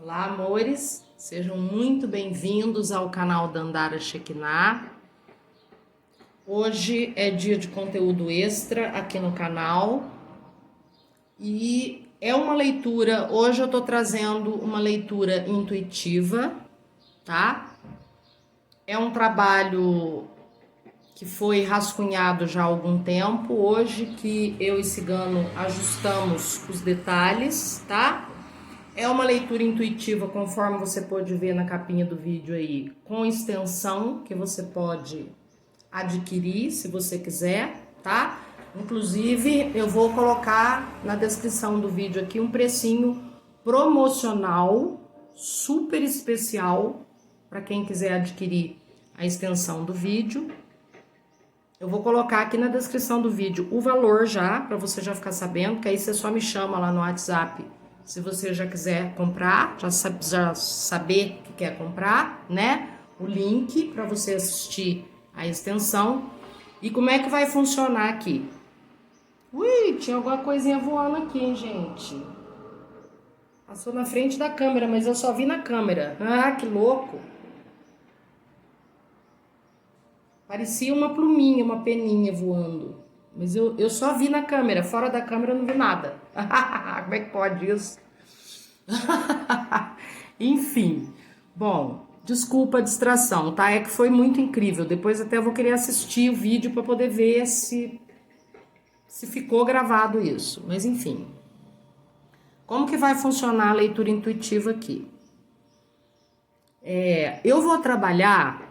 Olá, amores, sejam muito bem-vindos ao canal Dandara Shekinah. Hoje é dia de conteúdo extra aqui no canal e é uma leitura. Hoje eu tô trazendo uma leitura intuitiva, tá? É um trabalho que foi rascunhado já há algum tempo. Hoje que eu e Cigano ajustamos os detalhes, tá? É uma leitura intuitiva, conforme você pode ver na capinha do vídeo aí, com extensão que você pode adquirir se você quiser, tá? Inclusive, eu vou colocar na descrição do vídeo aqui um precinho promocional super especial para quem quiser adquirir a extensão do vídeo. Eu vou colocar aqui na descrição do vídeo o valor já, para você já ficar sabendo, que aí você só me chama lá no WhatsApp se você já quiser comprar, já saber que quer comprar, né? O link para você assistir a extensão. E como é que vai funcionar aqui? Ui, tinha alguma coisinha voando aqui, hein, gente? Passou na frente da câmera, mas eu só vi na câmera. Ah, que louco! Parecia uma pluminha, uma peninha voando. Mas eu só vi na câmera, fora da câmera eu não vi nada. Como é que pode isso? Enfim, bom, desculpa a distração, tá? É que foi muito incrível. Depois até vou querer assistir o vídeo para poder ver se ficou gravado isso. Mas enfim, como que vai funcionar a leitura intuitiva aqui? Eu vou trabalhar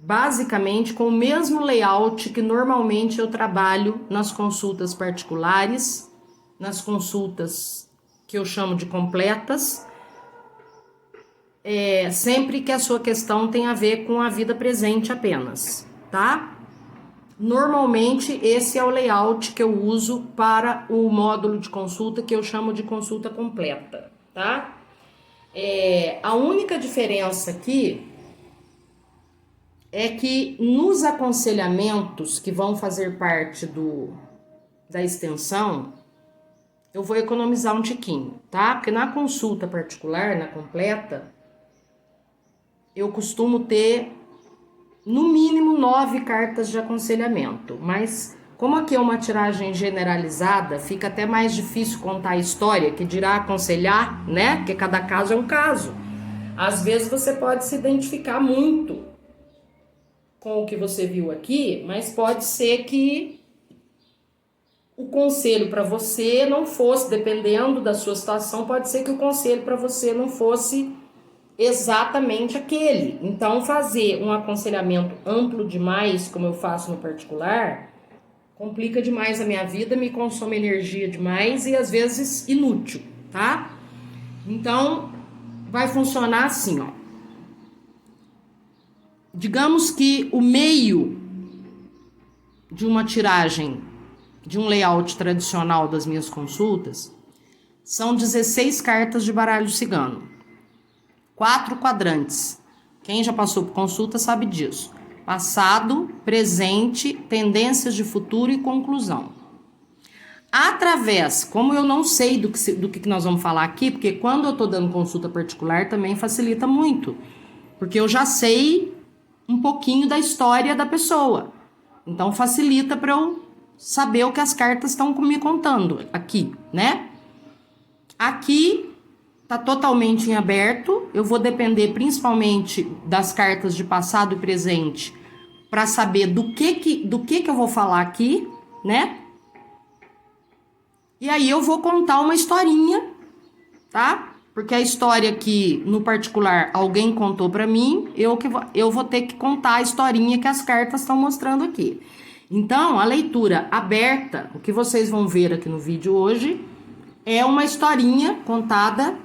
basicamente com o mesmo layout que normalmente eu trabalho nas consultas particulares, nas consultas que eu chamo de completas, sempre que a sua questão tem a ver com a vida presente apenas, tá? Normalmente esse é o layout que eu uso para o módulo de consulta que eu chamo de consulta completa, tá? A única diferença aqui é que nos aconselhamentos que vão fazer parte da extensão, eu vou economizar um tiquinho, tá? Porque na consulta particular, na completa, eu costumo ter no mínimo 9 cartas de aconselhamento, mas como aqui é uma tiragem generalizada, fica até mais difícil contar a história, que dirá aconselhar, né? Porque cada caso é um caso. Às vezes você pode se identificar muito com o que você viu aqui, mas pode ser que o conselho para você não fosse, dependendo da sua situação, pode ser que o conselho para você não fosse exatamente aquele. Então, fazer um aconselhamento amplo demais, como eu faço no particular, complica demais a minha vida, me consome energia demais e às vezes inútil, tá? Então, vai funcionar assim, ó. Digamos que o meio de uma tiragem, de um layout tradicional das minhas consultas, são 16 cartas de baralho cigano. 4 quadrantes. Quem já passou por consulta sabe disso. Passado, presente, tendências de futuro e conclusão. Através, como eu não sei do que nós vamos falar aqui, porque quando eu tô dando consulta particular também facilita muito. Porque eu já sei um pouquinho da história da pessoa. Então facilita para eu saber o que as cartas estão me contando aqui, né? Aqui tá totalmente em aberto. Eu vou depender principalmente das cartas de passado e presente para saber do que eu vou falar aqui, né? E aí eu vou contar uma historinha, tá? Porque a história que, no particular, alguém contou para mim, eu vou ter que contar a historinha que as cartas estão mostrando aqui. Então, a leitura aberta, o que vocês vão ver aqui no vídeo hoje, é uma historinha contada.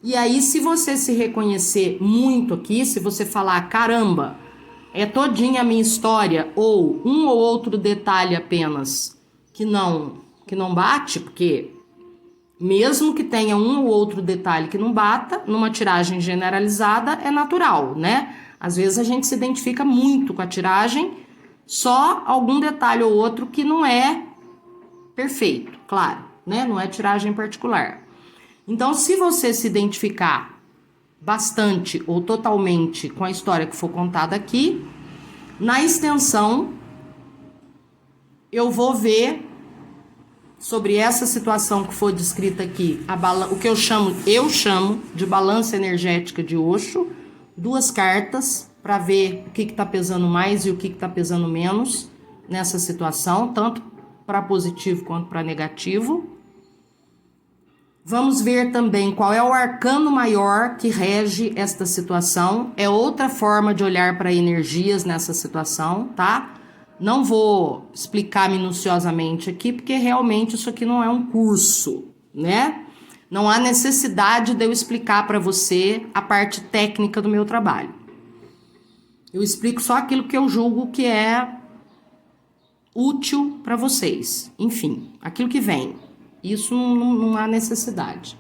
E aí, se você se reconhecer muito aqui, se você falar, caramba, é todinha a minha história, ou um ou outro detalhe apenas que não bate, porque mesmo que tenha um ou outro detalhe que não bata, numa tiragem generalizada é natural, né? Às vezes a gente se identifica muito com a tiragem, só algum detalhe ou outro que não é perfeito, claro, né? Não é tiragem particular. Então, se você se identificar bastante ou totalmente com a história que for contada aqui, na extensão eu vou ver sobre essa situação que for descrita aqui, o que eu chamo de balança energética de Osho, 2 cartas para ver o que está pesando mais e o que está pesando menos nessa situação, tanto para positivo quanto para negativo. Vamos ver também qual é o arcano maior que rege esta situação. É outra forma de olhar para energias nessa situação, tá? Não vou explicar minuciosamente aqui, porque realmente isso aqui não é um curso, né? Não há necessidade de eu explicar para você a parte técnica do meu trabalho. Eu explico só aquilo que eu julgo que é útil para vocês. Enfim, aquilo que vem. Isso não há necessidade.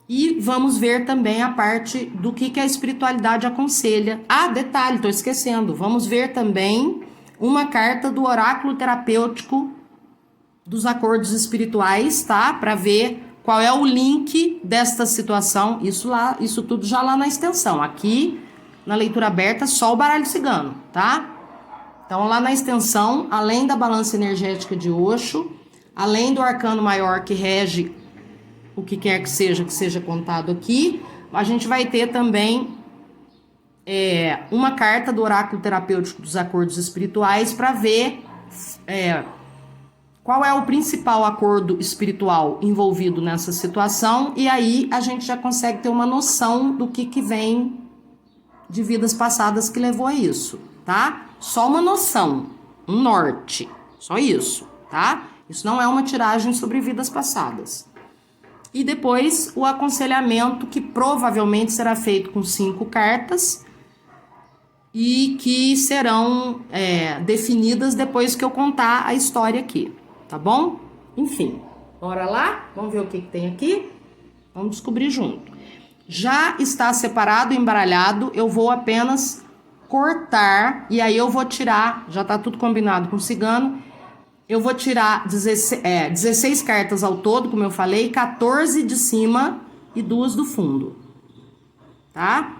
E vamos ver também a parte do que a espiritualidade aconselha. Ah, detalhe, estou esquecendo. Vamos ver também uma carta do oráculo terapêutico dos acordos espirituais, tá? Para ver qual é o link desta situação. Isso tudo já lá na extensão. Aqui, na leitura aberta, só o baralho cigano, tá? Então, lá na extensão, além da balança energética de Osho, além do arcano maior que rege o que quer que seja contado aqui, a gente vai ter também uma carta do oráculo terapêutico dos acordos espirituais para ver qual é o principal acordo espiritual envolvido nessa situação, e aí a gente já consegue ter uma noção do que vem de vidas passadas que levou a isso, tá? Só uma noção, um norte, só isso, tá? Isso não é uma tiragem sobre vidas passadas. E depois o aconselhamento, que provavelmente será feito com 5 cartas e que serão definidas depois que eu contar a história aqui, tá bom? Enfim, bora lá? Vamos ver o que tem aqui? Vamos descobrir junto. Já está separado, embaralhado, eu vou apenas cortar e aí eu vou tirar, já tá tudo combinado com o cigano. Eu vou tirar 16 cartas ao todo, como eu falei, 14 de cima e 2 do fundo, tá?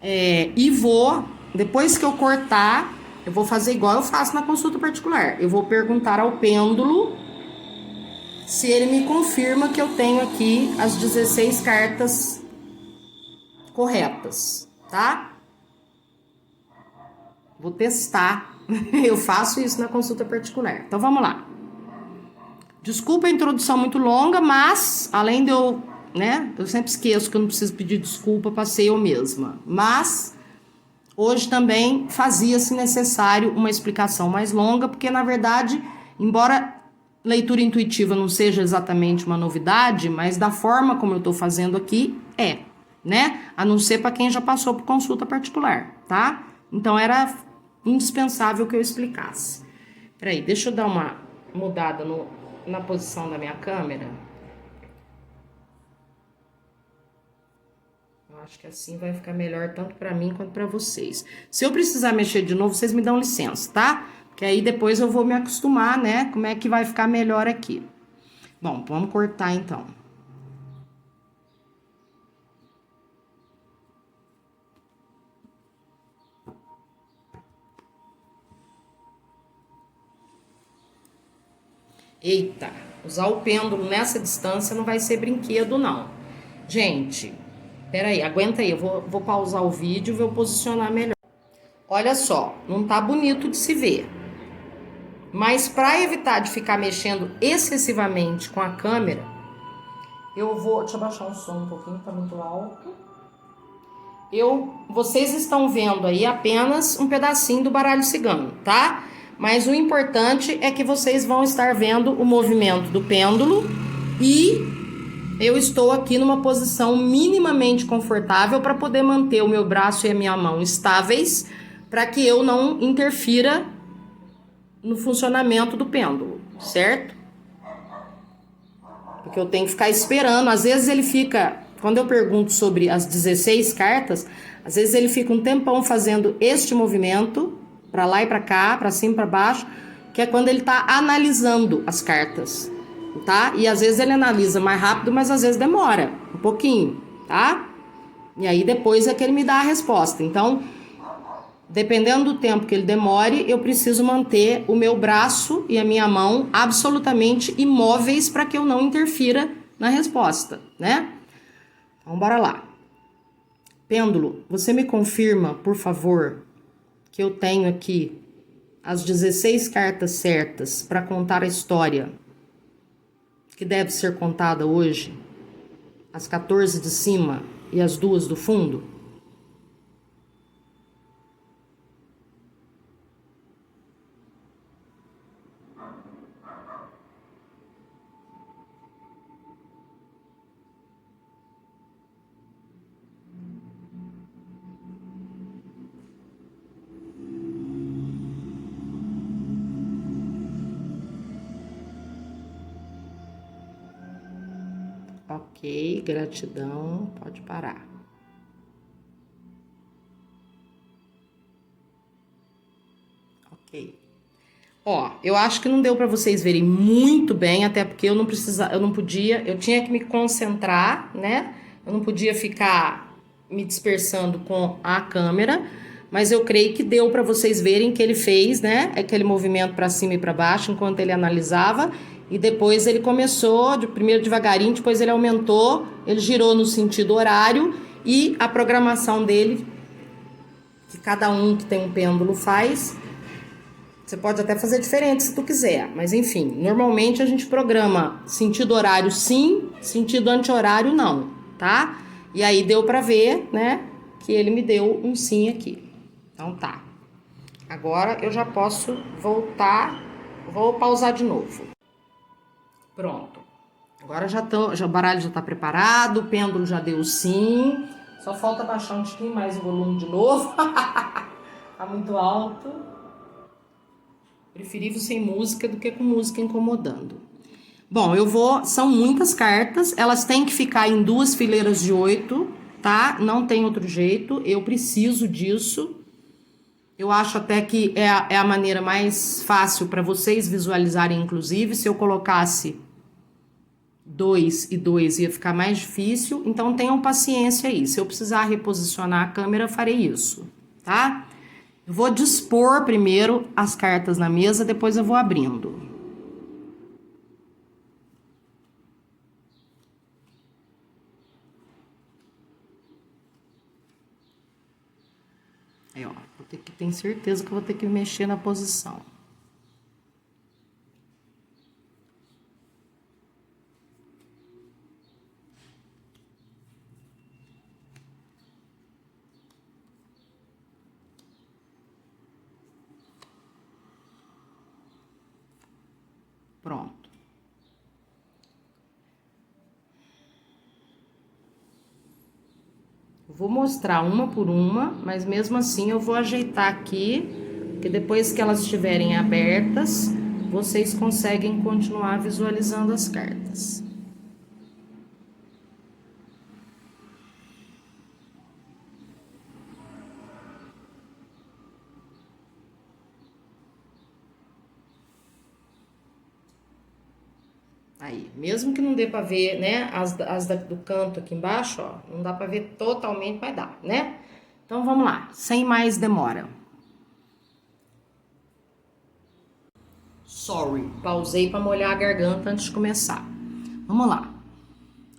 E vou, depois que eu cortar, eu vou fazer igual eu faço na consulta particular. Eu vou perguntar ao pêndulo se ele me confirma que eu tenho aqui as 16 cartas corretas, tá? Vou testar. Eu faço isso na consulta particular. Então, vamos lá. Desculpa a introdução muito longa, mas, além de eu sempre esqueço que eu não preciso pedir desculpa, passei eu mesma. Mas, hoje também fazia-se necessário uma explicação mais longa, porque, na verdade, embora leitura intuitiva não seja exatamente uma novidade, mas da forma como eu estou fazendo aqui, né? A não ser para quem já passou por consulta particular, tá? Então, era indispensável que eu explicasse. Peraí, deixa eu dar uma mudada na posição da minha câmera. Eu acho que assim vai ficar melhor tanto para mim quanto para vocês. Se eu precisar mexer de novo, vocês me dão licença, tá? Porque aí depois eu vou me acostumar, né? Como é que vai ficar melhor aqui. Bom, vamos cortar então. Eita, usar o pêndulo nessa distância não vai ser brinquedo, não. Gente, peraí, aguenta aí, eu vou pausar o vídeo e vou posicionar melhor. Olha só, não tá bonito de se ver. Mas para evitar de ficar mexendo excessivamente com a câmera, eu vou... Deixa eu baixar o som um pouquinho, tá muito alto. Vocês estão vendo aí apenas um pedacinho do baralho cigano, tá? Mas o importante é que vocês vão estar vendo o movimento do pêndulo e eu estou aqui numa posição minimamente confortável para poder manter o meu braço e a minha mão estáveis, para que eu não interfira no funcionamento do pêndulo, certo? Porque eu tenho que ficar esperando. Às vezes ele fica, quando eu pergunto sobre as 16 cartas, às vezes ele fica um tempão fazendo este movimento, para lá e para cá, para cima e para baixo, que é quando ele está analisando as cartas. tá? E às vezes ele analisa mais rápido, mas às vezes demora um pouquinho, tá? E aí depois é que ele me dá a resposta. Então, dependendo do tempo que ele demore, eu preciso manter o meu braço e a minha mão absolutamente imóveis para que eu não interfira na resposta, né? Então, bora lá. Pêndulo, você me confirma, por favor, que eu tenho aqui as 16 cartas certas para contar a história que deve ser contada hoje? As 14 de cima e as 2 do fundo? Ok, gratidão, pode parar. Ok. Ó, eu acho que não deu para vocês verem muito bem, até porque eu não podia, eu tinha que me concentrar, né? Eu não podia ficar me dispersando com a câmera, mas eu creio que deu para vocês verem que ele fez, né? Aquele movimento para cima e para baixo enquanto ele analisava, e depois ele começou, primeiro devagarinho, depois ele aumentou, ele girou no sentido horário e a programação dele, que cada um que tem um pêndulo faz. Você pode até fazer diferente se tu quiser, mas enfim, normalmente a gente programa sentido horário sim, sentido anti-horário não, tá? E aí deu pra ver, né, que ele me deu um sim aqui. Então tá. Agora eu já posso voltar, vou pausar de novo. Pronto. Agora já o baralho já tá preparado, o pêndulo já deu sim. Só falta baixar um tiquinho mais o volume de novo. Tá muito alto. Preferível sem música do que com música incomodando. Bom, são muitas cartas, elas têm que ficar em 2 fileiras de 8, tá? Não tem outro jeito, eu preciso disso. Eu acho até que é a maneira mais fácil para vocês visualizarem, inclusive. Se eu colocasse 2 e 2 ia ficar mais difícil, então tenham paciência aí. Se eu precisar reposicionar a câmera, farei isso, tá? Eu vou dispor primeiro as cartas na mesa, depois eu vou abrindo. Aí, ó, tenho certeza que eu vou ter que mexer na posição. Pronto. Vou mostrar uma por uma, mas mesmo assim eu vou ajeitar aqui, porque depois que elas estiverem abertas, vocês conseguem continuar visualizando as cartas. Aí, mesmo que não dê pra ver, né, as do canto aqui embaixo, ó, não dá pra ver totalmente, mas dá, né? Então, vamos lá, sem mais demora. Sorry, pausei pra molhar a garganta antes de começar. Vamos lá.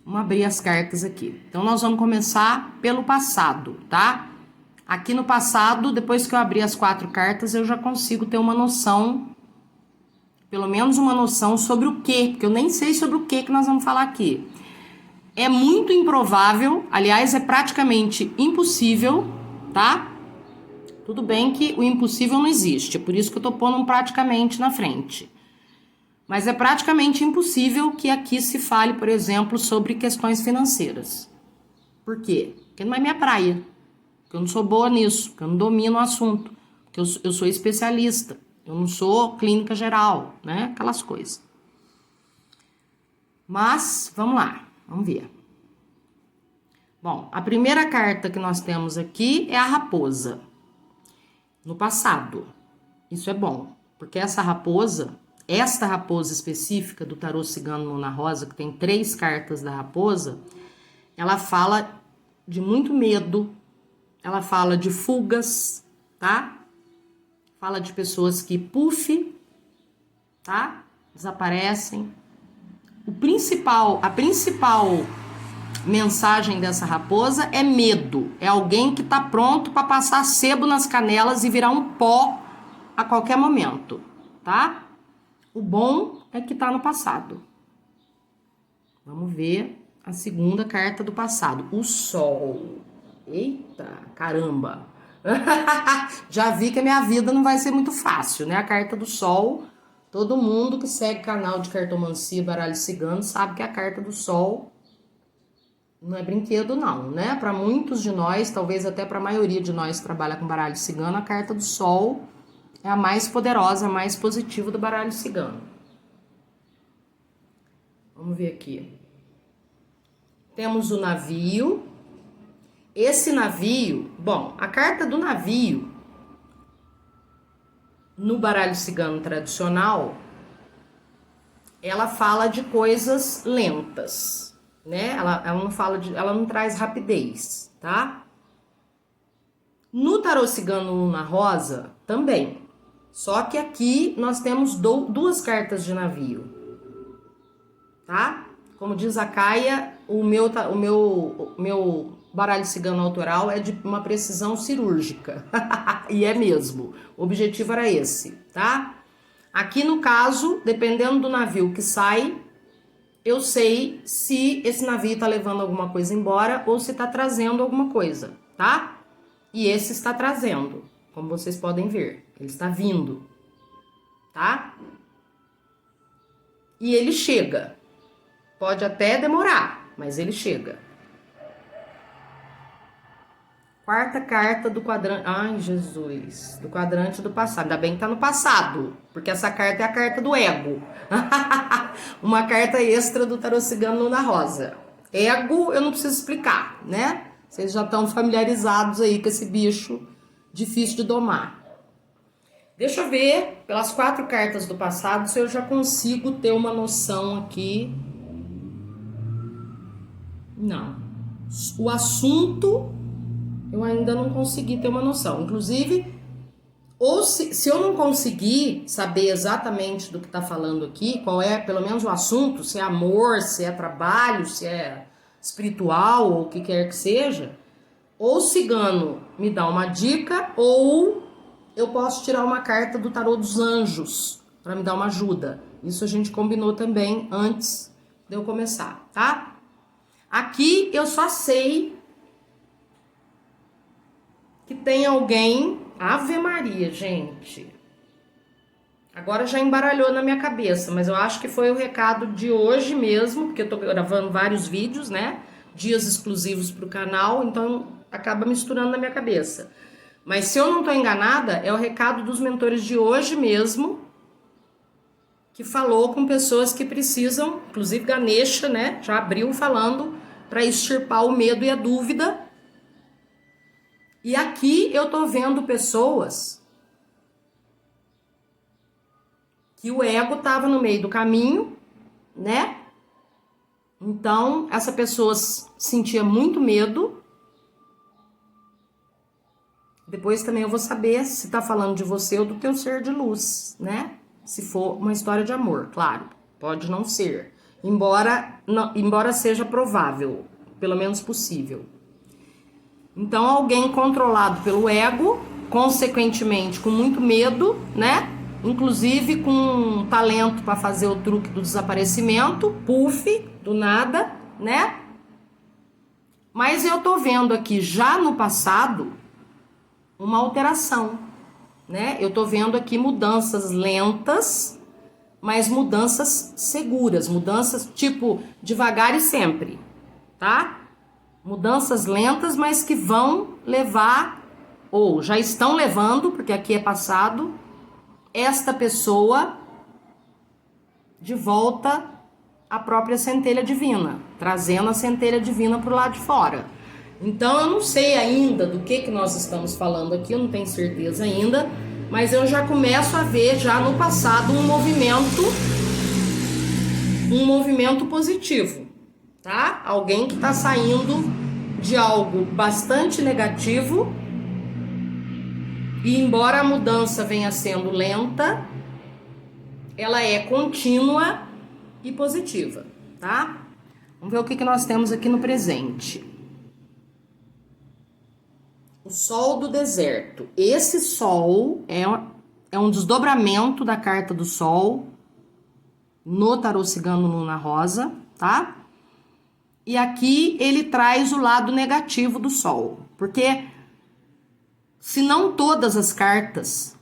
Vamos abrir as cartas aqui. Então, nós vamos começar pelo passado, tá? Aqui no passado, depois que eu abrir as 4 cartas, eu já consigo ter uma noção, pelo menos uma noção sobre o quê, porque eu nem sei sobre o que nós vamos falar aqui. É muito improvável, aliás, é praticamente impossível, tá? Tudo bem que o impossível não existe, é por isso que eu tô pondo um praticamente na frente. Mas é praticamente impossível que aqui se fale, por exemplo, sobre questões financeiras. Por quê? Porque não é minha praia, porque eu não sou boa nisso, porque eu não domino o assunto, porque eu sou especialista. Eu não sou clínica geral, né? Aquelas coisas. Mas, vamos lá, vamos ver. Bom, a primeira carta que nós temos aqui é a raposa. No passado. Isso é bom, porque essa raposa, esta raposa específica do tarô cigano Luna Rosa, que tem 3 cartas da raposa, ela fala de muito medo, ela fala de fugas, tá? Fala de pessoas que tá? Desaparecem. A principal mensagem dessa raposa é medo. É alguém que tá pronto para passar sebo nas canelas e virar um pó a qualquer momento, tá? O bom é que tá no passado. Vamos ver a segunda carta do passado, o Sol. Eita, caramba! Já vi que a minha vida não vai ser muito fácil, né? A carta do Sol, todo mundo que segue canal de cartomancia, baralho cigano, sabe que a carta do Sol não é brinquedo não, né? Para muitos de nós, talvez até para a maioria de nós que trabalha com baralho cigano, a carta do Sol é a mais poderosa, a mais positiva do baralho cigano. Vamos ver aqui. Temos o navio. Esse navio, bom, a carta do navio no baralho cigano tradicional, ela fala de coisas lentas, né? Ela não traz rapidez, tá? No tarô cigano Luna Rosa também. Só que aqui nós temos 2 cartas de navio, tá? Como diz a Caia, o meu baralho cigano autoral é de uma precisão cirúrgica. E é mesmo. O objetivo era esse, tá? Aqui no caso, dependendo do navio que sai, eu sei se esse navio tá levando alguma coisa embora ou se tá trazendo alguma coisa, tá? E esse está trazendo, como vocês podem ver. Ele está vindo, tá? E ele chega. Pode até demorar, mas ele chega. Quarta carta do quadrante... Ai, Jesus. Do quadrante do passado. Ainda bem que tá no passado, porque essa carta é a carta do ego. Uma carta extra do tarô cigano Luna Rosa. Ego, eu não preciso explicar, né? Vocês já estão familiarizados aí com esse bicho difícil de domar. Deixa eu ver, pelas 4 cartas do passado, se eu já consigo ter uma noção aqui. Não. O assunto, eu ainda não consegui ter uma noção. Inclusive, ou se eu não conseguir saber exatamente do que está falando aqui, qual é, pelo menos, o assunto, se é amor, se é trabalho, se é espiritual, ou o que quer que seja, ou o cigano me dá uma dica, ou eu posso tirar uma carta do tarô dos anjos para me dar uma ajuda. Isso a gente combinou também antes de eu começar, tá? Aqui eu só sei que tem alguém... Ave Maria, gente. Agora já embaralhou na minha cabeça, mas eu acho que foi o recado de hoje mesmo, porque eu tô gravando vários vídeos, né? Dias exclusivos pro canal, então acaba misturando na minha cabeça. Mas se eu não tô enganada, é o recado dos mentores de hoje mesmo, que falou com pessoas que precisam, inclusive Ganesha, né? Já abriu falando para extirpar o medo e a dúvida. E aqui eu tô vendo pessoas que o ego tava no meio do caminho, né? Então, essa pessoa sentia muito medo. Depois também eu vou saber se tá falando de você ou do teu ser de luz, né? Se for uma história de amor, claro. Pode não ser. Embora seja provável, pelo menos possível. Então, alguém controlado pelo ego, consequentemente com muito medo, né? Inclusive com talento para fazer o truque do desaparecimento, puff, do nada, né? Mas eu tô vendo aqui já no passado uma alteração, né? Eu tô vendo aqui mudanças lentas, mas mudanças seguras, mudanças tipo devagar e sempre, tá? Mudanças lentas, mas que vão levar, ou já estão levando, porque aqui é passado, esta pessoa de volta à própria centelha divina, trazendo a centelha divina para o lado de fora. Então eu não sei ainda do que nós estamos falando aqui, eu não tenho certeza ainda, mas eu já começo a ver já no passado um movimento positivo, tá? Alguém que tá saindo de algo bastante negativo e embora a mudança venha sendo lenta, ela é contínua e positiva, tá? Vamos ver o que nós temos aqui no presente. O sol do deserto. Esse sol é um desdobramento da carta do sol no tarô cigano Luna Rosa, tá? E aqui ele traz o lado negativo do sol, porque se não todas as cartas,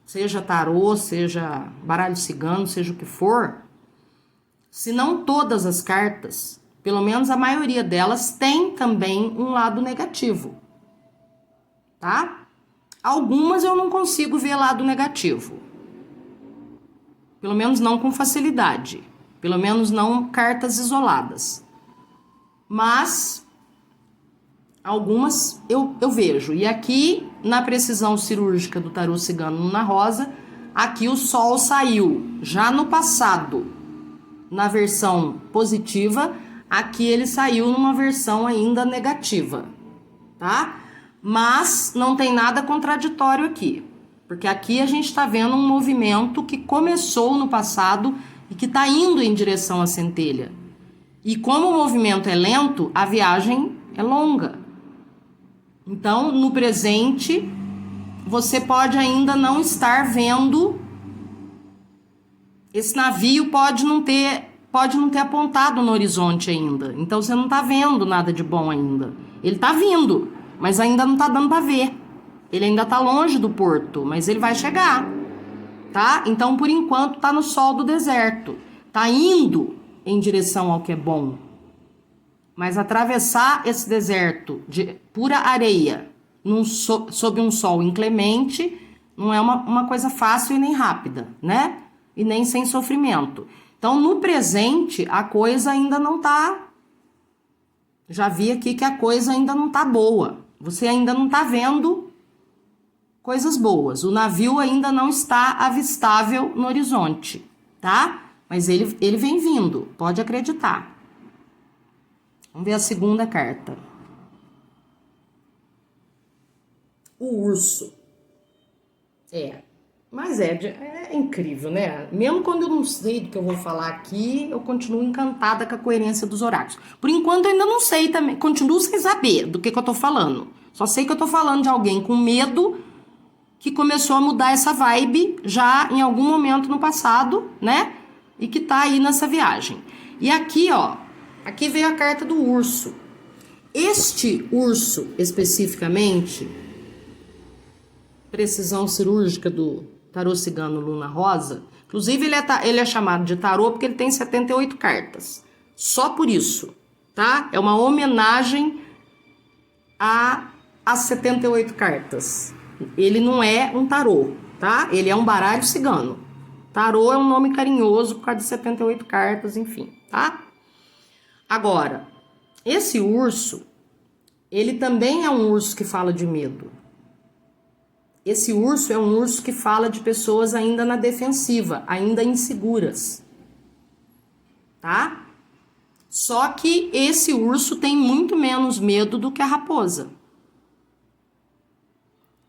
seja tarô, seja baralho cigano, seja o que for, se não todas as cartas, pelo menos a maioria delas tem também um lado negativo, tá? Algumas eu não consigo ver lado negativo, pelo menos não com facilidade, pelo menos não cartas isoladas, mas algumas eu vejo. E aqui na precisão cirúrgica do tarô cigano Luna Rosa, aqui o sol saiu já no passado na versão positiva, aqui ele saiu numa versão ainda negativa, tá? Mas não tem nada contraditório aqui, porque aqui a gente está vendo um movimento que começou no passado e que está indo em direção à centelha. E como o movimento é lento, a viagem é longa. Então, no presente, você pode ainda não estar vendo, esse navio pode não ter apontado no horizonte ainda. Então, você não está vendo nada de bom ainda. Ele está vindo, mas ainda não está dando para ver. Ele ainda está longe do porto, mas ele vai chegar, tá? Então, por enquanto, está no sol do deserto. Está indo em direção ao que é bom. Mas atravessar esse deserto de pura areia sob um sol inclemente não é uma coisa fácil e nem rápida, né? E nem sem sofrimento. Então, no presente, a coisa ainda não tá... Já vi aqui que a coisa ainda não tá boa. Você ainda não tá vendo coisas boas. O navio ainda não está avistável no horizonte, tá? Mas ele vem vindo, pode acreditar. Vamos ver a segunda carta. O urso. Mas é incrível, né? Mesmo quando eu não sei do que eu vou falar aqui, eu continuo encantada com a coerência dos oráculos. Por enquanto eu ainda não sei também, continuo sem saber do que eu tô falando. Só sei que eu tô falando de alguém com medo que começou a mudar essa vibe já em algum momento no passado, né? E que tá aí nessa viagem. E aqui, ó, aqui veio a carta do urso. Este urso, especificamente, precisão cirúrgica do tarô cigano Luna Rosa, inclusive ele é chamado de tarô porque ele tem 78 cartas. Só por isso, tá? É uma homenagem às 78 cartas. Ele não é um tarô, tá? Ele é um baralho cigano. Tarô é um nome carinhoso por causa de 78 cartas, enfim, tá? Agora, esse urso, ele também é um urso que fala de medo. Esse urso é um urso que fala de pessoas ainda na defensiva, ainda inseguras, tá? Só que esse urso tem muito menos medo do que a raposa.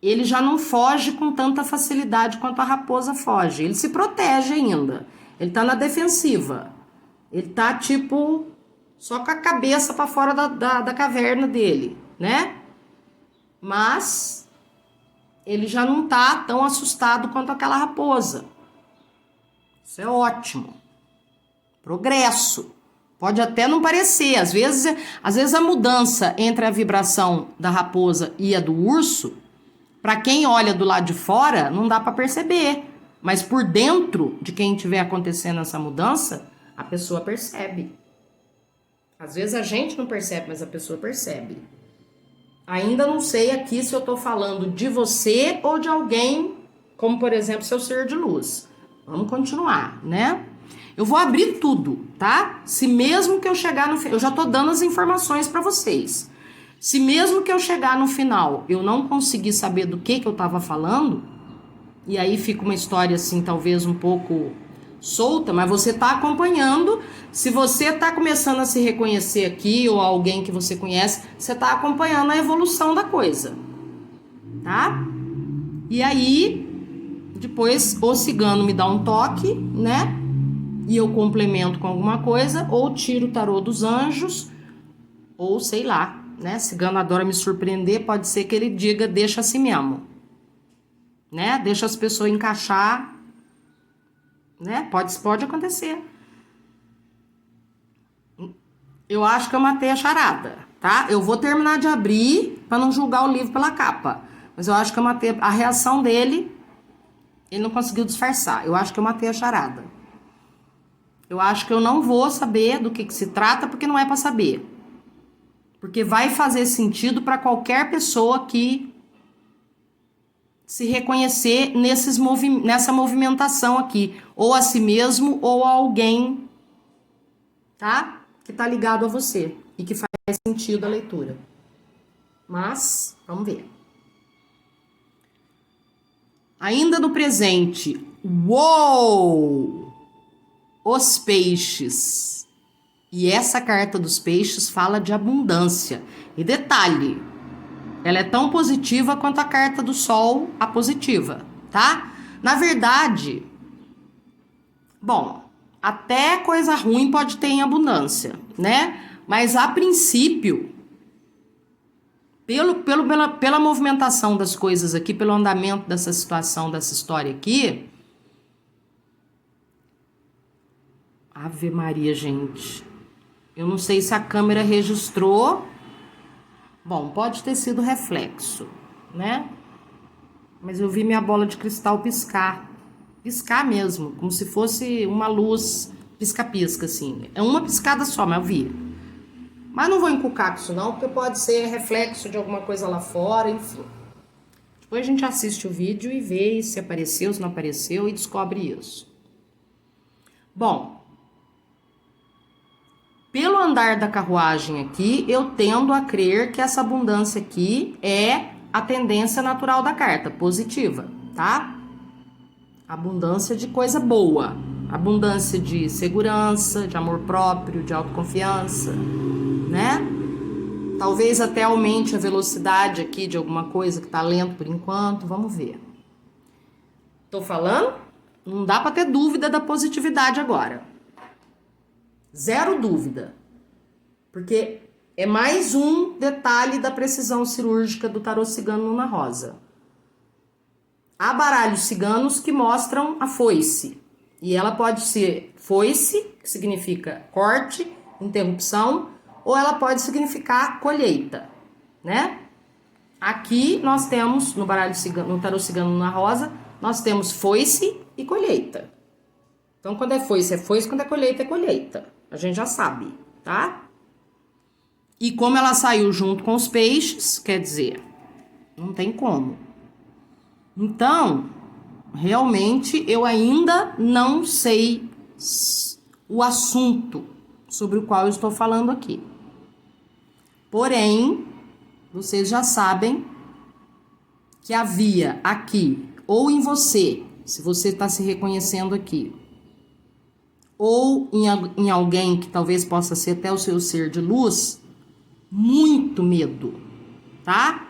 Ele já não foge com tanta facilidade quanto a raposa foge. Ele se protege ainda. Ele tá na defensiva. Ele tá, tipo, só com a cabeça para fora da caverna dele, né? Mas ele já não tá tão assustado quanto aquela raposa. Isso é ótimo. Progresso. Pode até não parecer. Às vezes a mudança entre a vibração da raposa e a do urso, para quem olha do lado de fora, não dá para perceber. Mas por dentro de quem estiver acontecendo essa mudança, a pessoa percebe. Às vezes a gente não percebe, mas a pessoa percebe. Ainda não sei aqui se eu estou falando de você ou de alguém, como por exemplo seu ser de luz. Vamos continuar, né? Eu vou abrir tudo, tá? Se mesmo que eu chegar no... Eu já tô dando as informações para vocês. Se mesmo que eu chegar no final eu não conseguir saber do que eu tava falando, e aí fica uma história assim, talvez um pouco solta, mas você tá acompanhando. Se você tá começando a se reconhecer aqui, ou alguém que você conhece, você tá acompanhando a evolução da coisa, tá? E aí, depois o cigano me dá um toque, né? E eu complemento com alguma coisa, ou tiro o tarô dos anjos, ou sei lá, né? Cigano adora me surpreender, pode ser que ele diga, deixa assim mesmo, né? Deixa as pessoas encaixar, né? Pode acontecer. Eu acho que eu matei a charada, tá? Eu vou terminar de abrir para não julgar o livro pela capa, mas eu acho que eu matei a reação dele. Ele não conseguiu disfarçar. Eu acho que eu matei a charada. Eu acho que eu não vou saber do que se trata, porque não é para saber. Porque vai fazer sentido para qualquer pessoa que se reconhecer nessa movimentação aqui. Ou a si mesmo, ou a alguém, tá? Que tá ligado a você. E que faz sentido a leitura. Mas, vamos ver. Ainda no presente. Uou! Os peixes. E essa carta dos peixes fala de abundância. E detalhe, ela é tão positiva quanto a carta do sol, a positiva, tá? Na verdade, bom, até coisa ruim pode ter em abundância, né? Mas a princípio, pela movimentação das coisas aqui, pelo andamento dessa situação, dessa história aqui, Ave Maria, gente. Eu não sei se a câmera registrou. Bom, pode ter sido reflexo, né? Mas eu vi minha bola de cristal piscar. Piscar mesmo, como se fosse uma luz pisca-pisca, assim. É uma piscada só, mas eu vi. Mas não vou encucar com isso não, porque pode ser reflexo de alguma coisa lá fora, enfim. Depois a gente assiste o vídeo e vê se apareceu, se não apareceu e descobre isso. Bom, pelo andar da carruagem aqui, eu tendo a crer que essa abundância aqui é a tendência natural da carta, positiva, tá? Abundância de coisa boa, abundância de segurança, de amor próprio, de autoconfiança, né? Talvez até aumente a velocidade aqui de alguma coisa que tá lento por enquanto, vamos ver. Tô falando? Não dá pra ter dúvida da positividade agora. Zero dúvida. Porque é mais um detalhe da precisão cirúrgica do tarô cigano Luna Rosa. Há baralhos ciganos que mostram a foice. E ela pode ser foice, que significa corte, interrupção, ou ela pode significar colheita, né? Aqui nós temos, no baralho cigano, no tarô cigano Luna Rosa, nós temos foice e colheita. Então, quando é foice, quando é colheita. A gente já sabe, tá? E como ela saiu junto com os peixes, quer dizer, não tem como. Então, realmente, eu ainda não sei o assunto sobre o qual eu estou falando aqui. Porém, vocês já sabem que havia aqui, ou em você, se você está se reconhecendo aqui, ou em alguém que talvez possa ser até o seu ser de luz, muito medo, tá?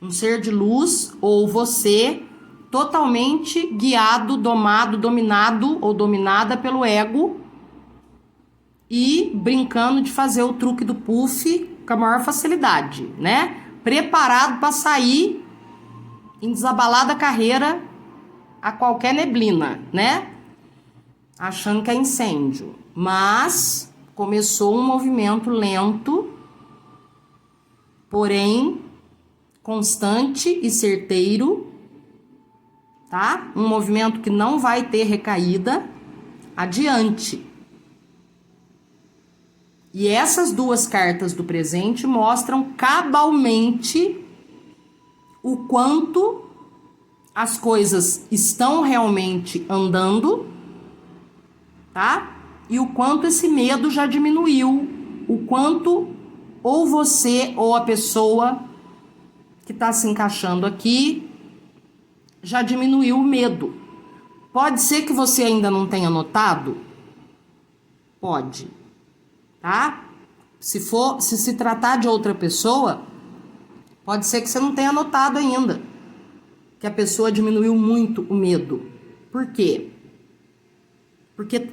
Um ser de luz ou você totalmente guiado, domado, dominado ou dominada pelo ego e brincando de fazer o truque do puff com a maior facilidade, né? Preparado para sair em desabalada carreira a qualquer neblina, né? Achando que é incêndio. Mas começou um movimento lento, porém constante e certeiro, tá? Um movimento que não vai ter recaída adiante. E essas duas cartas do presente mostram cabalmente o quanto as coisas estão realmente andando, tá? E o quanto esse medo já diminuiu, o quanto ou você ou a pessoa que está se encaixando aqui já diminuiu o medo. Pode ser que você ainda não tenha notado? Pode, tá? Se tratar de outra pessoa, pode ser que você não tenha notado ainda que a pessoa diminuiu muito o medo. Por quê? Porque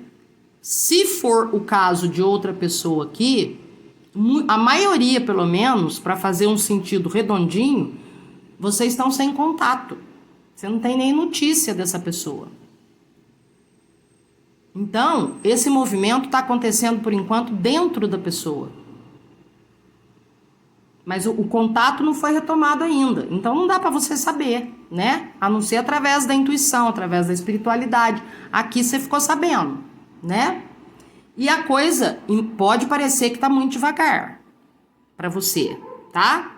se for o caso de outra pessoa aqui, a maioria, pelo menos, para fazer um sentido redondinho, vocês estão sem contato. Você não tem nem notícia dessa pessoa. Então, esse movimento está acontecendo, por enquanto, dentro da pessoa. Mas o contato não foi retomado ainda. Então, não dá para você saber, né? A não ser através da intuição, através da espiritualidade. Aqui você ficou sabendo, né? E a coisa pode parecer que tá muito devagar para você, tá?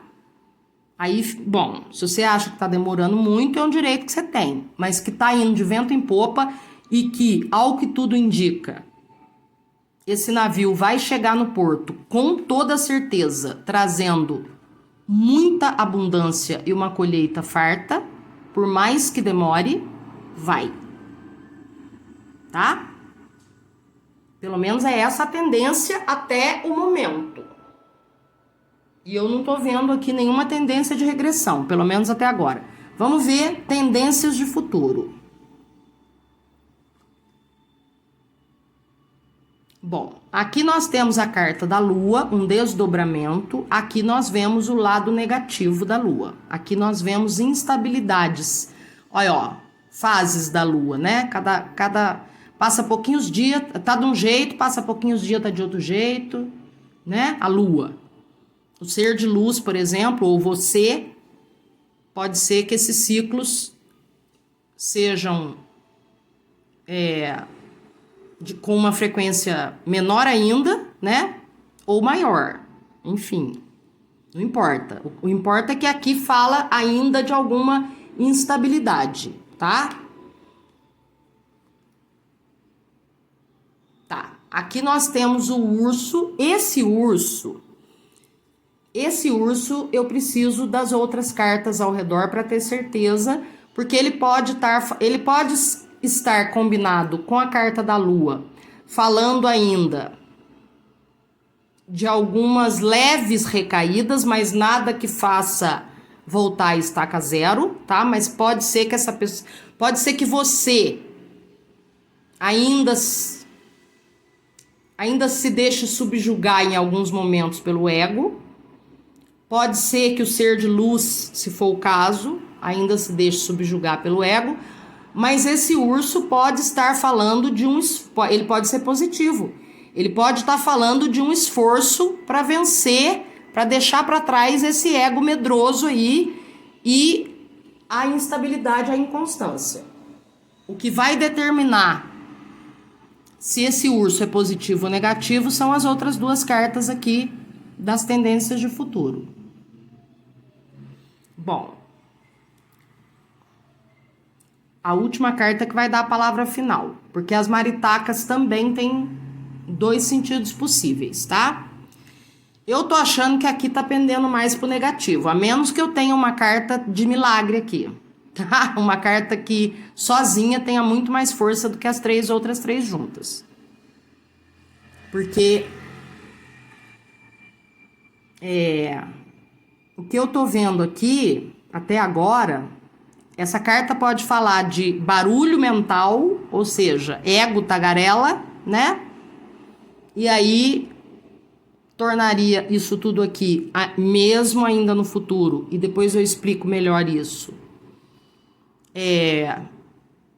Aí, bom, se você acha que tá demorando muito, é um direito que você tem. Mas que tá indo de vento em popa e que, ao que tudo indica, esse navio vai chegar no porto com toda certeza, trazendo muita abundância e uma colheita farta, por mais que demore, vai. Tá? Pelo menos é essa a tendência até o momento. E eu não tô vendo aqui nenhuma tendência de regressão, pelo menos até agora. Vamos ver tendências de futuro. Bom, aqui nós temos a carta da Lua, um desdobramento. Aqui nós vemos o lado negativo da Lua. Aqui nós vemos instabilidades. Olha, ó, fases da Lua, né? Cada passa pouquinhos dias, tá de um jeito, passa pouquinhos dias, tá de outro jeito, né? A Lua. O ser de luz, por exemplo, ou você, pode ser que esses ciclos sejam com uma frequência menor ainda, né? Ou maior. Enfim, não importa. O importa é que aqui fala ainda de alguma instabilidade, tá? Tá. Aqui nós temos o urso. Esse urso eu preciso das outras cartas ao redor para ter certeza, porque ele pode estar combinado com a carta da Lua, falando ainda de algumas leves recaídas, mas nada que faça voltar a estaca zero, tá? Mas pode ser que essa pessoa, pode ser que você ainda se deixe subjugar em alguns momentos pelo ego. Pode ser que o ser de luz, se for o caso, ainda se deixe subjugar pelo ego. Mas esse urso pode estar falando ele pode ser positivo. Ele pode estar falando de um esforço para vencer, para deixar para trás esse ego medroso aí e a instabilidade, a inconstância. O que vai determinar se esse urso é positivo ou negativo são as outras duas cartas aqui das tendências de futuro. Bom, a última carta que vai dar a palavra final, porque as maritacas também têm dois sentidos possíveis, tá? Eu tô achando que aqui tá pendendo mais pro negativo, a menos que eu tenha uma carta de milagre aqui, tá? Uma carta que sozinha tenha muito mais força do que as outras três juntas. Porque o que eu tô vendo aqui, até agora, essa carta pode falar de barulho mental, ou seja, ego tagarela, né? E aí tornaria isso tudo aqui, mesmo ainda no futuro, e depois eu explico melhor isso,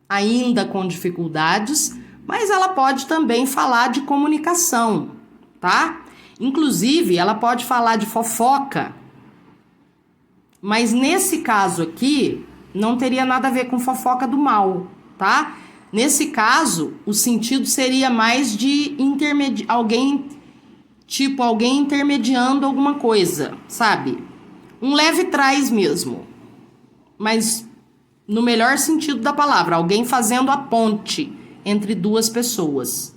ainda com dificuldades, mas ela pode também falar de comunicação, tá? Inclusive, ela pode falar de fofoca, mas nesse caso aqui, não teria nada a ver com fofoca do mal, tá? Nesse caso, o sentido seria mais de alguém intermediando alguma coisa, sabe? Um leve trás mesmo, mas no melhor sentido da palavra, alguém fazendo a ponte entre duas pessoas.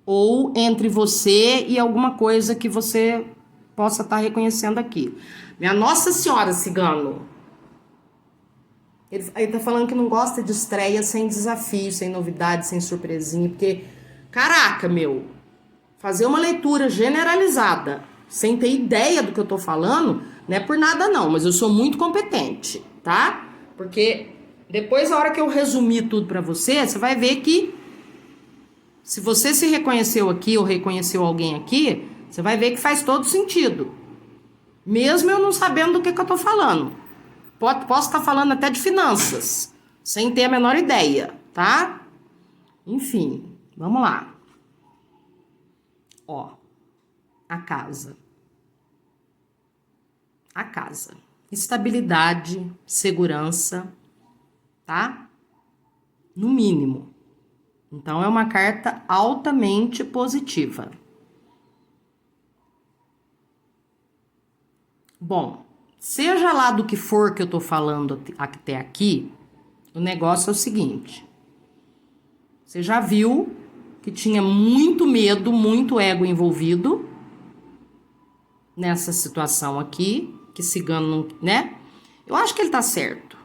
Ou entre você e alguma coisa que você possa estar reconhecendo aqui. Minha Nossa Senhora, cigano. Ele tá falando que não gosta de estreia sem desafio, sem novidade, sem surpresinha, porque, caraca, meu, fazer uma leitura generalizada, sem ter ideia do que eu tô falando, não é por nada não, mas eu sou muito competente, tá? Porque depois, a hora que eu resumir tudo pra você, você vai ver que se você se reconheceu aqui ou reconheceu alguém aqui, você vai ver que faz todo sentido. Mesmo eu não sabendo do que eu tô falando. Posso estar falando até de finanças, sem ter a menor ideia, tá? Enfim, vamos lá. Ó, a casa. A casa. Estabilidade, segurança, tá? No mínimo. Então, é uma carta altamente positiva. Bom, seja lá do que for que eu tô falando até aqui, o negócio é o seguinte. Você já viu que tinha muito medo, muito ego envolvido nessa situação aqui, que cigano, né? Eu acho que ele tá certo.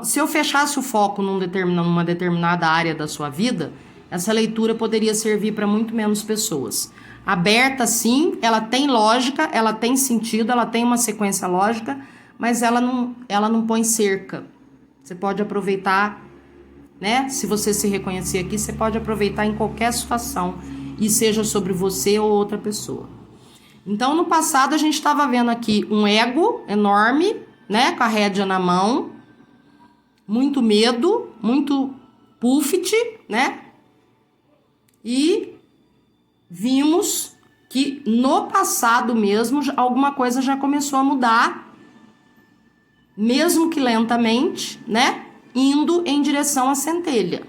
Se eu fechasse o foco numa determinada área da sua vida, essa leitura poderia servir para muito menos pessoas. Aberta, sim, ela tem lógica, ela tem sentido, ela tem uma sequência lógica, mas ela não põe cerca. Você pode aproveitar, né? Se você se reconhecer aqui, você pode aproveitar em qualquer situação, e seja sobre você ou outra pessoa. Então, no passado, a gente estava vendo aqui um ego enorme, né? Com a rédea na mão, muito medo, muito púlpit, né? E vimos que no passado mesmo alguma coisa já começou a mudar, mesmo que lentamente, né? Indo em direção à centelha.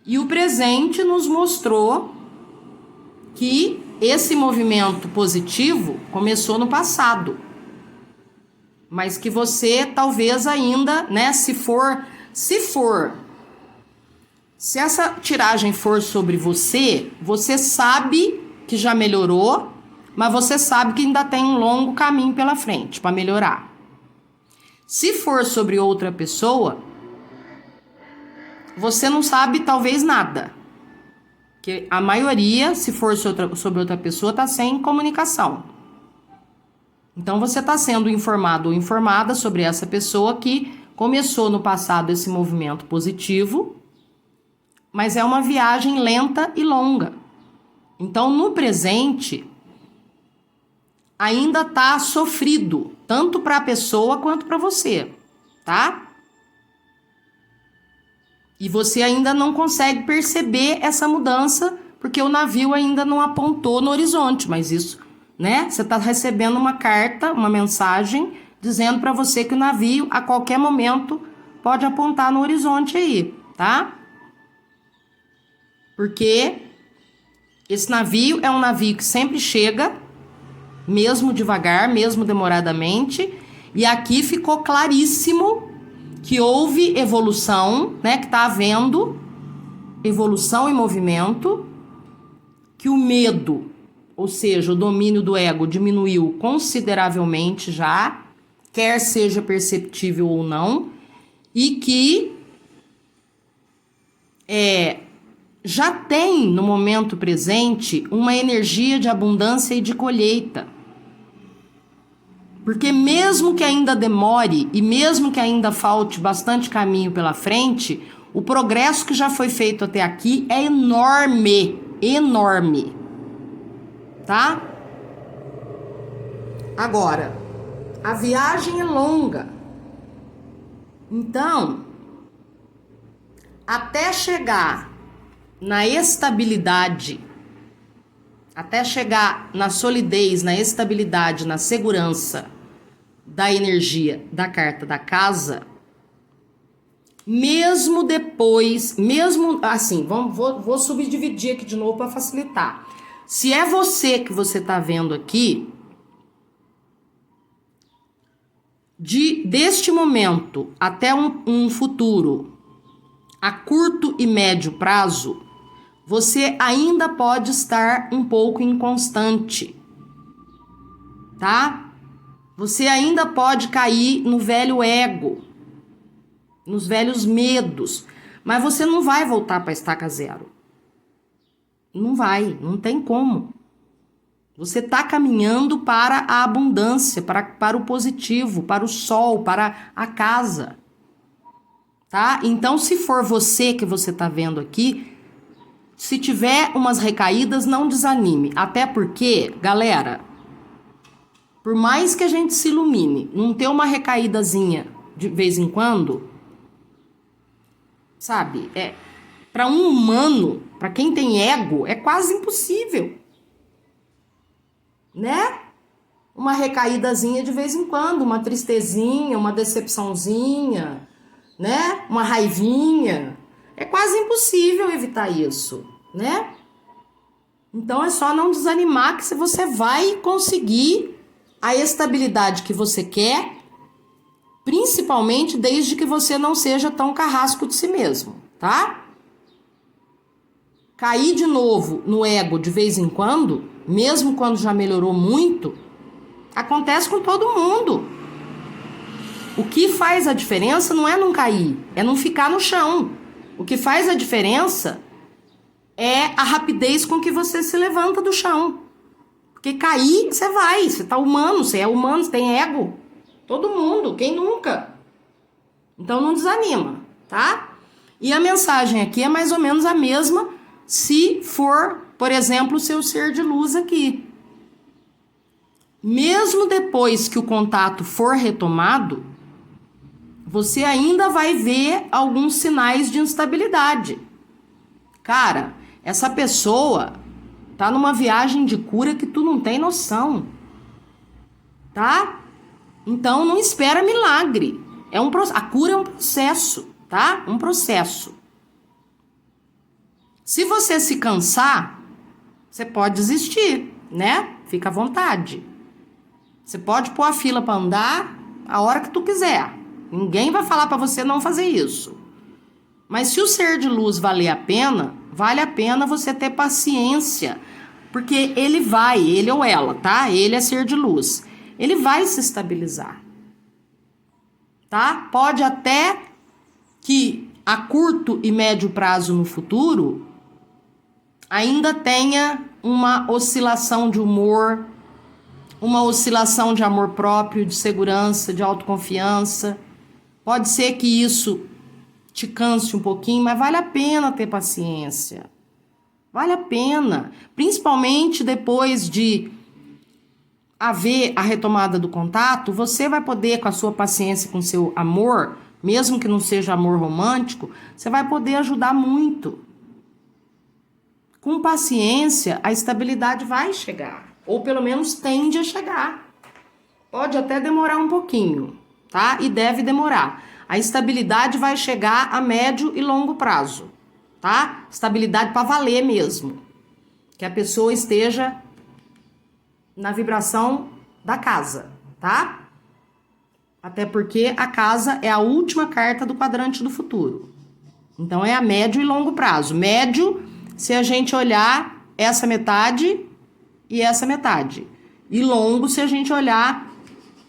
E o presente nos mostrou que esse movimento positivo começou no passado. Mas que você talvez ainda, né, se essa tiragem for sobre você, você sabe que já melhorou, mas você sabe que ainda tem um longo caminho pela frente para melhorar. Se for sobre outra pessoa, você não sabe talvez nada. Porque a maioria, se for sobre outra pessoa, tá sem comunicação. Então, você está sendo informado ou informada sobre essa pessoa que começou no passado esse movimento positivo, mas é uma viagem lenta e longa. Então, no presente, ainda está sofrido, tanto para a pessoa quanto para você, tá? E você ainda não consegue perceber essa mudança, porque o navio ainda não apontou no horizonte, mas isso, né? Você está recebendo uma carta, uma mensagem, dizendo para você que o navio, a qualquer momento, pode apontar no horizonte aí, tá? Porque esse navio é um navio que sempre chega, mesmo devagar, mesmo demoradamente, e aqui ficou claríssimo que houve evolução, né? Que está havendo evolução e movimento, que o medo, ou seja, o domínio do ego diminuiu consideravelmente já, quer seja perceptível ou não, e que já tem no momento presente uma energia de abundância e de colheita. Porque mesmo que ainda demore e mesmo que ainda falte bastante caminho pela frente, o progresso que já foi feito até aqui é enorme, enorme. Tá? Agora, a viagem é longa. Então, até chegar na estabilidade, até chegar na solidez, na estabilidade, na segurança da energia da carta da casa, mesmo depois, mesmo assim, vou subdividir aqui de novo para facilitar. Se é você que você está vendo aqui, deste momento até um futuro a curto e médio prazo, você ainda pode estar um pouco inconstante, tá? Você ainda pode cair no velho ego, nos velhos medos, mas você não vai voltar para a estaca zero. Não vai, não tem como. Você está caminhando para a abundância, para o positivo, para o sol, para a casa. Tá? Então, se for você que você está vendo aqui, se tiver umas recaídas, não desanime. Até porque, galera, por mais que a gente se ilumine, não ter uma recaídazinha de vez em quando, sabe? Para um humano, para quem tem ego, é quase impossível. Né? Uma recaídazinha de vez em quando, uma tristezinha, uma decepçãozinha, né? Uma raivinha. É quase impossível evitar isso, né? Então é só não desanimar que você vai conseguir a estabilidade que você quer, principalmente desde que você não seja tão carrasco de si mesmo, tá? Cair de novo no ego de vez em quando, mesmo quando já melhorou muito, acontece com todo mundo. O que faz a diferença não é não cair, é não ficar no chão. O que faz a diferença é a rapidez com que você se levanta do chão. Porque cair, você vai, você tá humano, você é humano, você tem ego. Todo mundo, quem nunca? Então não desanima, tá? E a mensagem aqui é mais ou menos a mesma se for, por exemplo, o seu ser de luz aqui. Mesmo depois que o contato for retomado, você ainda vai ver alguns sinais de instabilidade. Cara, essa pessoa tá numa viagem de cura que tu não tem noção, tá? Então não espera milagre. A cura é um processo, tá? Um processo. Se você se cansar, você pode desistir, né? Fica à vontade. Você pode pôr a fila para andar a hora que tu quiser. Ninguém vai falar para você não fazer isso. Mas se o ser de luz valer a pena, vale a pena você ter paciência. Porque ele ou ela, tá? Ele é ser de luz. Ele vai se estabilizar. Tá? Pode até que a curto e médio prazo no futuro ainda tenha uma oscilação de humor, uma oscilação de amor próprio, de segurança, de autoconfiança. Pode ser que isso te canse um pouquinho, mas vale a pena ter paciência. Vale a pena, principalmente depois de haver a retomada do contato, você vai poder, com a sua paciência, com o seu amor, mesmo que não seja amor romântico, você vai poder ajudar muito. Com paciência, a estabilidade vai chegar, ou pelo menos tende a chegar. Pode até demorar um pouquinho, tá? E deve demorar. A estabilidade vai chegar a médio e longo prazo, tá? Estabilidade para valer mesmo. Que a pessoa esteja na vibração da casa, tá? Até porque a casa é a última carta do quadrante do futuro. Então é a médio e longo prazo. Médio, se a gente olhar essa metade e essa metade. E longo, se a gente olhar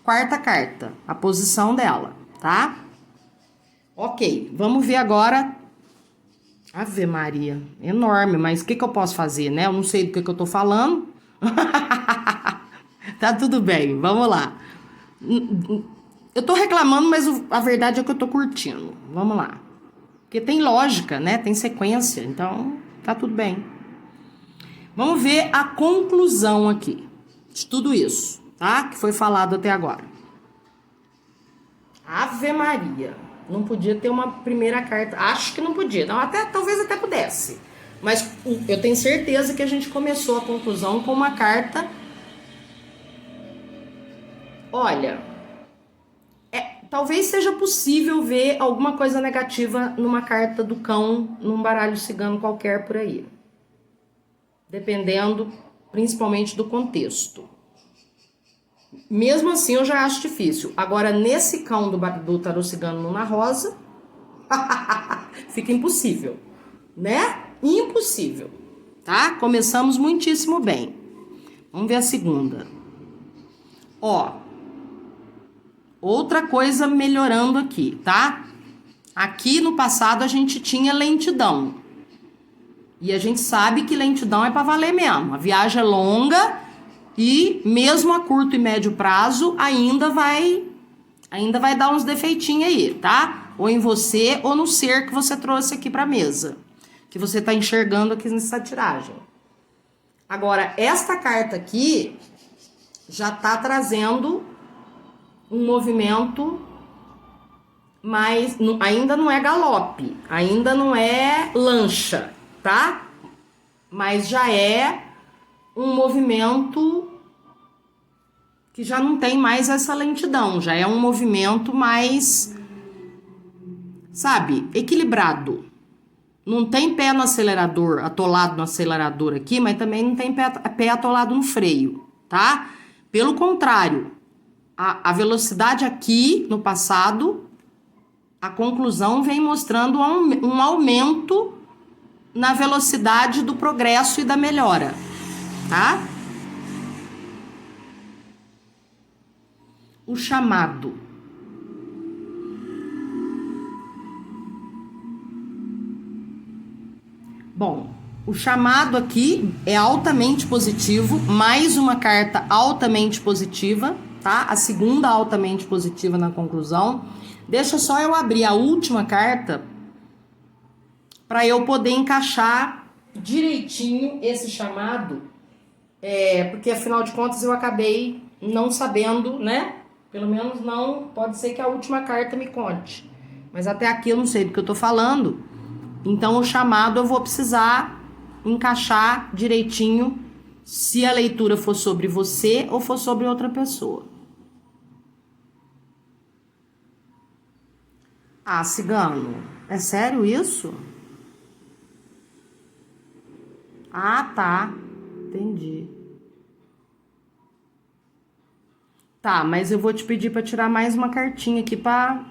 quarta carta, a posição dela, tá? Ok, vamos ver agora. Ave Maria, enorme, mas o que eu posso fazer, né? Eu não sei do que eu tô falando. Tá tudo bem, vamos lá. Eu tô reclamando, mas a verdade é que eu tô curtindo. Vamos lá. Porque tem lógica, né? Tem sequência, então tá tudo bem. Vamos ver a conclusão aqui de tudo isso, tá? Que foi falado até agora. Ave Maria. Não podia ter uma primeira carta. Acho que não podia. Não, talvez até pudesse. Mas eu tenho certeza que a gente começou a conclusão com uma carta. Olha, talvez seja possível ver alguma coisa negativa numa carta do cão, num baralho cigano qualquer por aí. Dependendo, principalmente, do contexto. Mesmo assim, eu já acho difícil. Agora, nesse cão do tarô cigano Luna Rosa, fica impossível, né? Impossível, tá? Começamos muitíssimo bem. Vamos ver a segunda. Ó, outra coisa melhorando aqui, tá? Aqui no passado a gente tinha lentidão. E a gente sabe que lentidão é para valer mesmo. A viagem é longa e mesmo a curto e médio prazo ainda vai dar uns defeitinhos aí, tá? Ou em você ou no ser que você trouxe aqui para mesa, que você tá enxergando aqui nessa tiragem. Agora, esta carta aqui já tá trazendo um movimento, mas ainda não é galope, ainda não é lancha, tá? Mas já é um movimento que já não tem mais essa lentidão, já é um movimento mais, sabe, equilibrado. Não tem pé no acelerador, atolado no acelerador aqui, mas também não tem pé atolado no freio, tá? Pelo contrário, a velocidade aqui no passado, a conclusão vem mostrando um aumento na velocidade do progresso e da melhora, tá? O chamado. Bom, o chamado aqui é altamente positivo, mais uma carta altamente positiva, tá? A segunda altamente positiva na conclusão. Deixa só eu abrir a última carta para eu poder encaixar direitinho esse chamado, porque afinal de contas eu acabei não sabendo, né? Pelo menos não, pode ser que a última carta me conte, mas até aqui eu não sei do que eu tô falando. Então o chamado eu vou precisar encaixar direitinho se a leitura for sobre você ou for sobre outra pessoa. Ah, cigano, é sério isso? Ah, tá. Entendi. Tá, mas eu vou te pedir pra tirar mais uma cartinha aqui pra...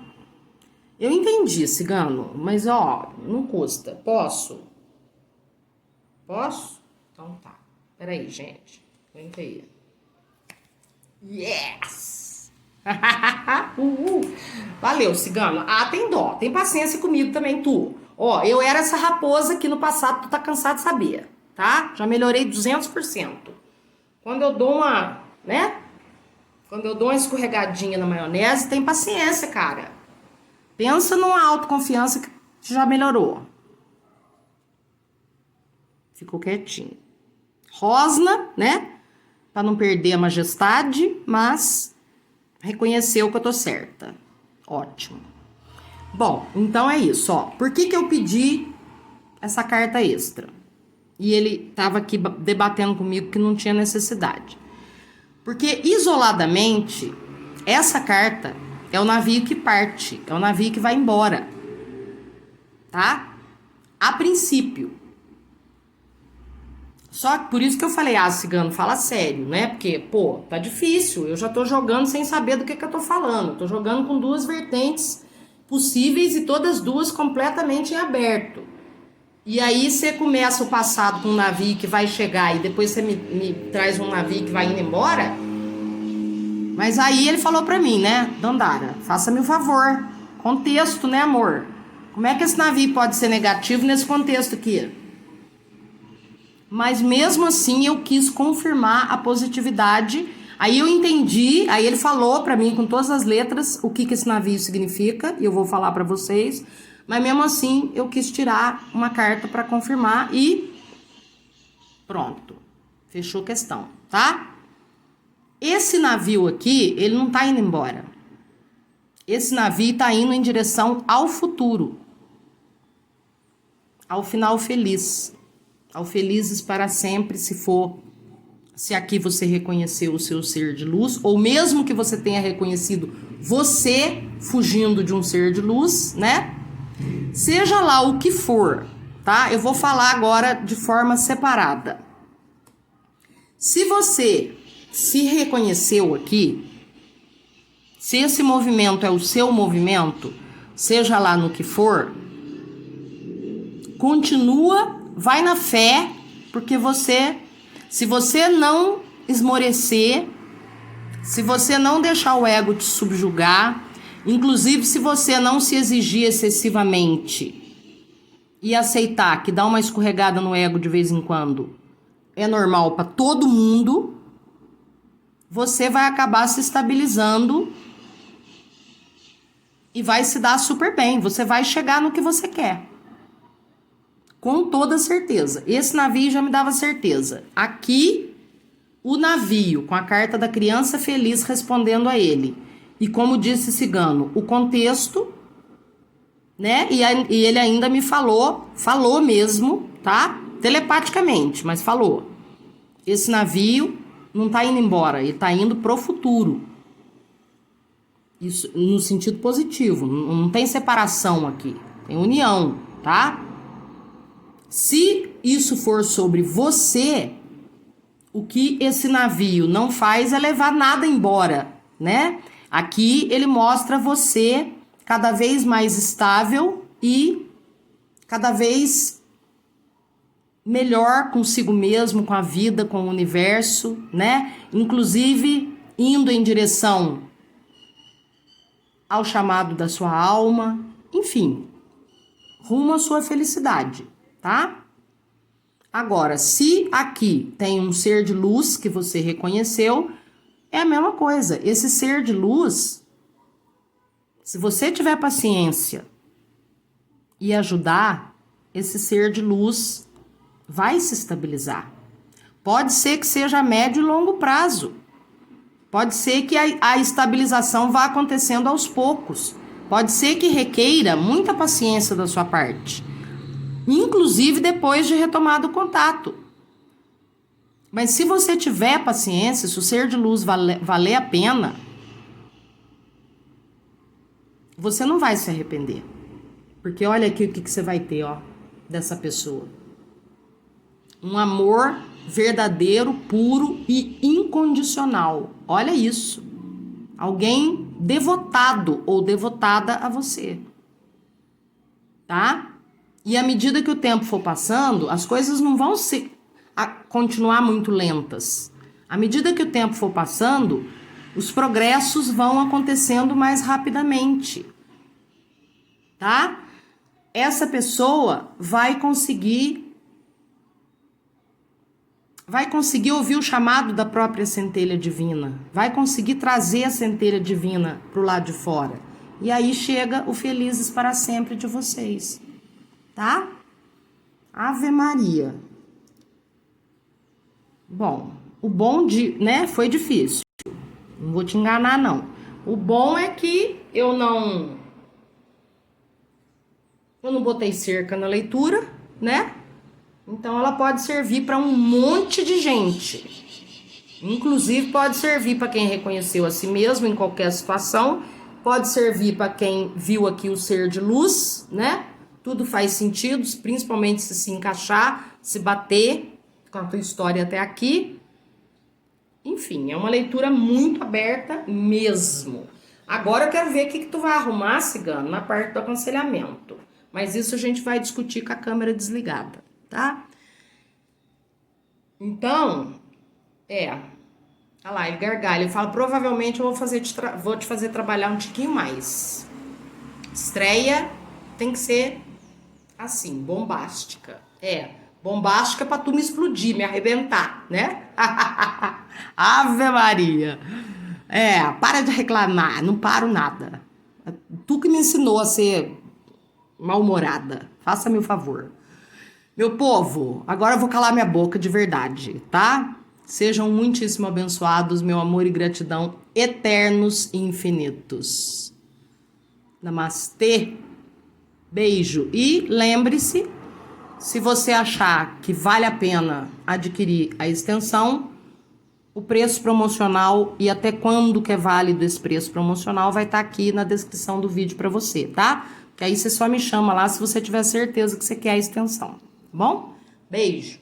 Eu entendi, cigano, mas ó, não custa. Posso? Posso? Então tá. Peraí, gente. Aguenta aí. Yes! Valeu, cigano. Ah, tem dó. Tem paciência comigo também, tu. Ó, eu era essa raposa aqui no passado, tu tá cansado de saber, tá? Já melhorei 200%. Quando eu dou uma, né? Quando eu dou uma escorregadinha na maionese, tem paciência, cara. Pensa numa autoconfiança que já melhorou. Ficou quietinho. Rosna, né? Pra não perder a majestade, mas reconheceu que eu tô certa. Ótimo. Bom, então é isso, ó. Por que eu pedi essa carta extra? E ele tava aqui debatendo comigo que não tinha necessidade. Porque isoladamente, essa carta é o navio que parte, é o navio que vai embora, tá? A princípio. Só que por isso que eu falei, cigano, fala sério, né? Porque, pô, tá difícil, eu já tô jogando sem saber do que eu tô falando. Eu tô jogando com duas vertentes possíveis e todas duas completamente em aberto. E aí você começa o passado com um navio que vai chegar e depois você me traz um navio que vai indo embora. Mas aí ele falou pra mim, né, Dandara, faça-me o favor, contexto, né, amor? Como é que esse navio pode ser negativo nesse contexto aqui? Mas mesmo assim eu quis confirmar a positividade. Aí eu entendi, aí ele falou pra mim com todas as letras o que esse navio significa, e eu vou falar pra vocês. Mas mesmo assim eu quis tirar uma carta pra confirmar e pronto, fechou a questão, tá? Esse navio aqui, ele não tá indo embora. Esse navio tá indo em direção ao futuro. Ao final feliz. Ao felizes para sempre, se aqui você reconheceu o seu ser de luz, ou mesmo que você tenha reconhecido você fugindo de um ser de luz, né? Seja lá o que for, tá? Eu vou falar agora de forma separada. Se você se reconheceu aqui, se esse movimento é o seu movimento, seja lá no que for, continua, vai na fé, porque se você não esmorecer, Se você não deixar o ego te subjugar, inclusive se você não se exigir excessivamente e aceitar que dá uma escorregada no ego de vez em quando é normal para todo mundo, você vai acabar se estabilizando e vai se dar super bem. Você vai chegar no que você quer. Com toda certeza. Esse navio já me dava certeza. Aqui, o navio, com a carta da criança feliz respondendo a ele. E como disse Cigano, o contexto, né? E ele ainda me falou mesmo, tá? Telepaticamente, mas falou. Esse navio não tá indo embora, ele tá indo pro futuro. Isso no sentido positivo, não tem separação aqui, tem união, tá? Se isso for sobre você, o que esse navio não faz é levar nada embora, né? Aqui ele mostra você cada vez mais estável e cada vez melhor consigo mesmo, com a vida, com o universo, né? Inclusive indo em direção ao chamado da sua alma, enfim, rumo à sua felicidade, tá? Agora, se aqui tem um ser de luz que você reconheceu, é a mesma coisa. Esse ser de luz, se você tiver paciência e ajudar, esse ser de luz vai se estabilizar. Pode ser que seja a médio e longo prazo. Pode ser que a estabilização vá acontecendo aos poucos. Pode ser que requeira muita paciência da sua parte. Inclusive depois de retomado o contato. Mas se você tiver paciência, se o ser de luz valer a pena, você não vai se arrepender. Porque olha aqui o que você vai ter, ó, dessa pessoa. Um amor verdadeiro, puro e incondicional. Olha isso. Alguém devotado ou devotada a você. Tá? E à medida que o tempo for passando, as coisas não vão continuar muito lentas. À medida que o tempo for passando, os progressos vão acontecendo mais rapidamente. Tá? Essa pessoa vai conseguir ouvir o chamado da própria centelha divina, vai conseguir trazer a centelha divina para o lado de fora. E aí chega o felizes para sempre de vocês, tá? Ave Maria. Bom, o bom né, foi difícil, não vou te enganar não. O bom é que eu não botei cerca na leitura, né? Então, ela pode servir para um monte de gente. Inclusive, pode servir para quem reconheceu a si mesmo em qualquer situação. Pode servir para quem viu aqui o ser de luz, né? Tudo faz sentido, principalmente se encaixar, se bater com a tua história até aqui. Enfim, é uma leitura muito aberta mesmo. Agora eu quero ver o que tu vai arrumar, Cigano, na parte do aconselhamento. Mas isso a gente vai discutir com a câmera desligada. Tá? Então, olha lá, ele gargalha, ele fala, provavelmente eu vou te fazer trabalhar um tiquinho mais. Estreia tem que ser assim, bombástica. Bombástica pra tu me explodir, me arrebentar, né? Ave Maria. Para de reclamar, não paro nada. Tu que me ensinou a ser mal-humorada, faça-me o favor. Meu povo, agora eu vou calar minha boca de verdade, tá? Sejam muitíssimo abençoados, meu amor e gratidão eternos e infinitos. Namastê, beijo. E lembre-se, se você achar que vale a pena adquirir a extensão, o preço promocional e até quando que é válido esse preço promocional vai estar aqui na descrição do vídeo para você, tá? Que aí você só me chama lá se você tiver certeza que você quer a extensão. Bom? Beijo!